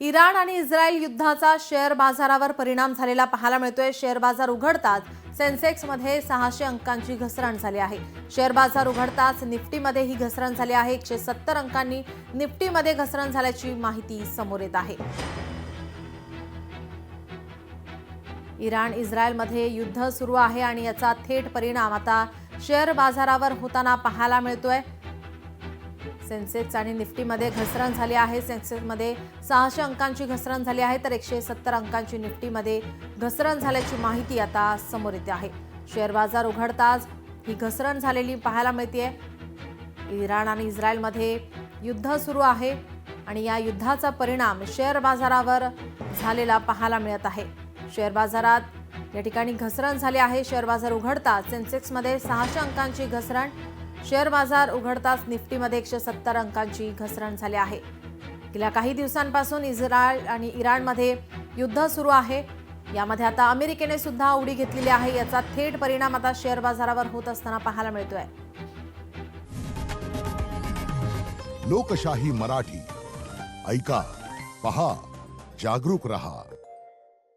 Iran आणि Israel युद्धाचा share बाजारावर परिणाम झालेला पाहायला मिळतोय। शेअर बाजार उघडताच सेन्सेक्समध्ये 600 अंकांची घसरण झाली आहे। शेअर बाजार उघडताच निफ्टीमध्ये ही घसरण झाली आहे। 170 अंकांनी निफ्टीमध्ये घसरण झाल्याची माहिती समोर येत आहे। इराण इस्रायलमध्ये युद्ध सुरू आहे आणि याचा थेट परिणाम आता शेअर बाजारावर होताना पाहायला मिळतोय। सेन्सेक्स आणि निफ्टीमध्ये घसरण झाली आहे। सेन्सेक्समध्ये 600 अंकांची घसरण झाली आहे तर 170 अंकांची निफ्टीमध्ये घसरण झाल्याची माहिती आता समोर येते आहे। शेअर बाजार उघडताच ही घसरण झालेली पाहायला मिळते। इराण आणि इस्रायलमध्ये युद्ध सुरू आहे आणि या युद्धाचा परिणाम शेअर बाजारावर झालेला पाहायला मिळत आहे। शेअर बाजारात या ठिकाणी घसरण झाली आहे। शेअर बाजार उघडताच सेन्सेक्समध्ये 600 अंकांची घसरण, शेअर बाजार उघडताच निफ्टीमध्ये 170 अंकांची घसरण झाली आहे। गेल्या काही दिवसांपासून इस्रायल आणि इराणमध्ये युद्ध सुरू आहे। यामध्ये आता अमेरिकेने सुद्धा उडी घेतलेली आहे। याचा थेट परिणाम आता शेअर बाजारावर होत असताना पाहायला मिळतोय। लोकशाही मराठी ऐका, पहा, जागरूक रहा।